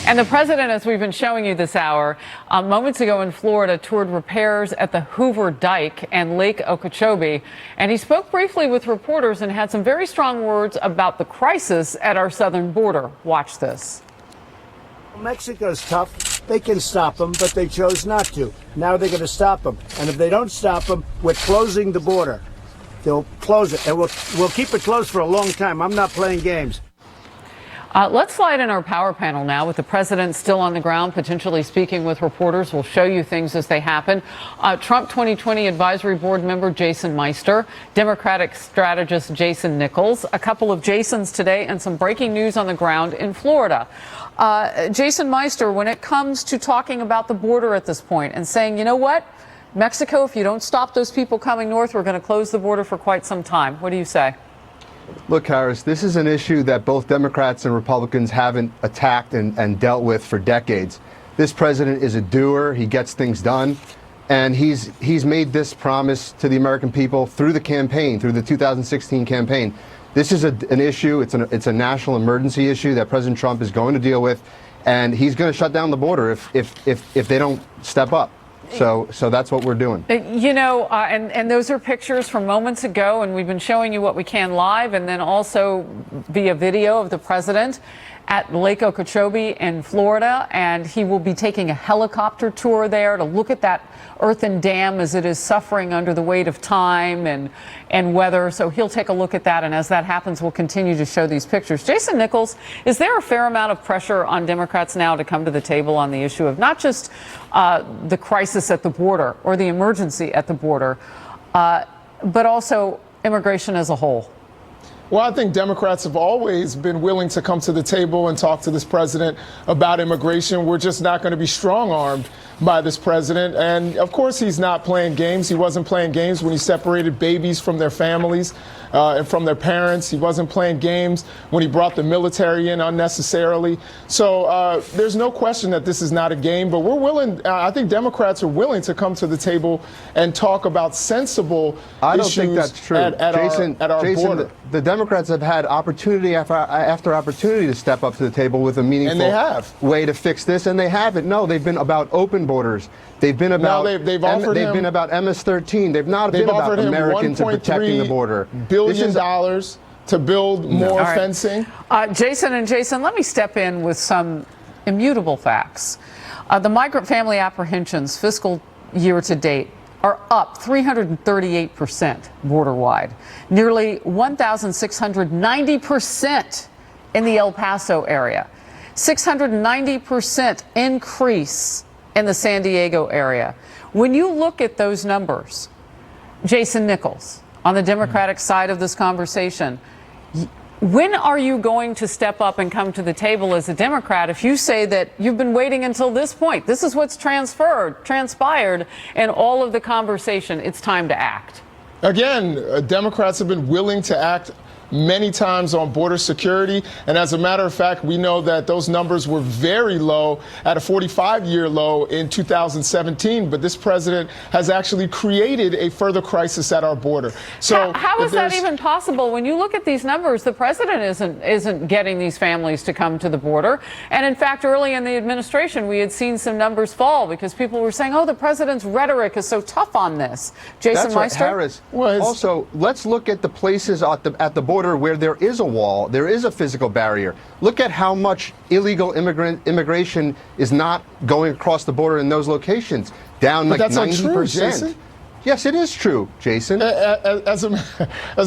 And the president, as we've been showing you this hour, moments ago in Florida, toured repairs at the Hoover Dike and Lake Okeechobee. And he spoke briefly with reporters and had some very strong words about the crisis at our southern border. Watch this. Mexico's tough. They can stop them, but they chose not to. Now they're going to stop them. And if they don't stop them, we're closing the border. They'll close it. And we'll keep it closed for a long time. I'm not playing games. Let's slide in our power panel now with the president still on the ground, potentially speaking with reporters. We'll show you things as they happen. Trump 2020 Advisory Board member Jason Meister, Democratic strategist Jason Nichols, a couple of Jasons today, and some breaking news on the ground in Florida. Jason Meister, when it comes to talking about the border at this point and saying, you know what, Mexico, if you don't stop those people coming north, we're going to close the border for quite some time. What do you say? Look, Harris, this is an issue that both Democrats and Republicans haven't attacked and dealt with for decades. This president is a doer. He gets things done. And he's made this promise to the American people through the campaign, through the 2016 campaign. This is an issue. It's a national emergency issue that President Trump is going to deal with. And he's going to shut down the border if they don't step up. So that's what we're doing. You know, and those are pictures from moments ago, and we've been showing you what we can live and then also via video of the president at Lake Okeechobee in Florida, and he will be taking a helicopter tour there to look at that earthen dam as it is suffering under the weight of time and weather. So he'll take a look at that, and as that happens, we'll continue to show these pictures. Jason Nichols, is there a fair amount of pressure on Democrats now to come to the table on the issue of not just the crisis at the border or the emergency at the border, but also immigration as a whole? Well, I think Democrats have always been willing to come to the table and talk to this president about immigration. We're just not going to be strong-armed by this president. And, of course, he's not playing games. He wasn't playing games when he separated babies from their families and from their parents. He wasn't playing games when he brought the military in unnecessarily. So there's no question that this is not a game. But we're willing, I think Democrats are willing to come to the table and talk about sensible I don't issues think that's true. at Jason, our border. The Democrats have had opportunity after opportunity to step up to the table with a meaningful way to fix this, and they haven't. No, they've been about open borders. They've been about they've been about MS-13. They've not been about Americans and protecting the border. $1 billion to build more fencing. Jason, let me step in with some immutable facts. The migrant family apprehensions fiscal year to date are up 338% border-wide, nearly 1,690% in the El Paso area, 690% increase in the San Diego area. When you look at those numbers, Jason Nichols, on the Democratic side of this conversation, when are you going to step up and come to the table as a Democrat if you say that you've been waiting until this point? This is what's transpired in all of the conversation. It's time to act. Again, Democrats have been willing to act many times on border security. And as a matter of fact, we know that those numbers were very low at a 45-year low in 2017. But this president has actually created a further crisis at our border. So how is that even possible? When you look at these numbers, the president isn't getting these families to come to the border. And in fact, early in the administration, we had seen some numbers fall because people were saying, oh, the president's rhetoric is so tough on this. Jason Meister? Harris. Also, let's look at the places at the border where there is a wall, there is a physical barrier. Look at how much illegal immigration is not going across the border in those locations. Down like 90%. That's not true, Jason. Yes, it is true, Jason. As a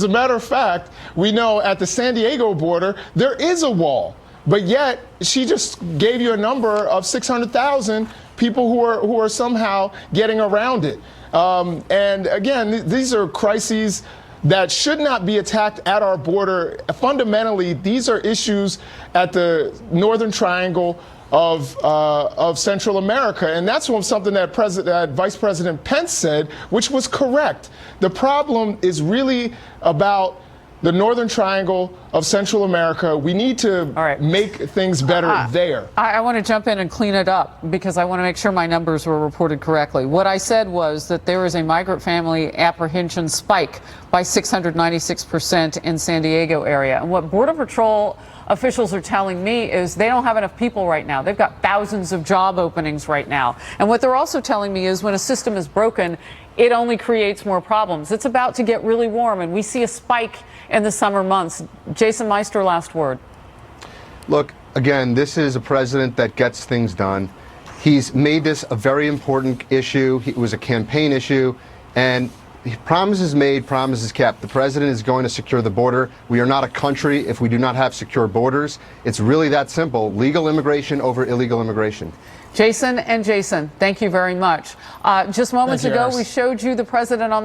matter of fact, we know at the San Diego border, there is a wall. But yet, she just gave you a number of 600,000 people who are somehow getting around it. And again, these are crises that should not be attacked at our border. Fundamentally, these are issues at the Northern Triangle of Central America. And that's something that Vice President Pence said, which was correct. The problem is really about the Northern Triangle of Central America. We need to make things better there. I want to jump in and clean it up because I want to make sure my numbers were reported correctly. What I said was that there is a migrant family apprehension spike by 696% in San Diego area. And what Border Patrol officials are telling me is they don't have enough people right now. They've got thousands of job openings right now. And what they're also telling me is when a system is broken, it only creates more problems. It's about to get really warm, and we see a spike in the summer months. Jason Meister, last word. Look, again, this is a president that gets things done. He's made this a very important issue. It was a campaign issue, and promises made, promises kept. The president is going to secure the border. We are not a country if we do not have secure borders. It's really that simple. Legal immigration over illegal immigration. Jason and Jason, thank you very much. Just moments ago, we showed you the president on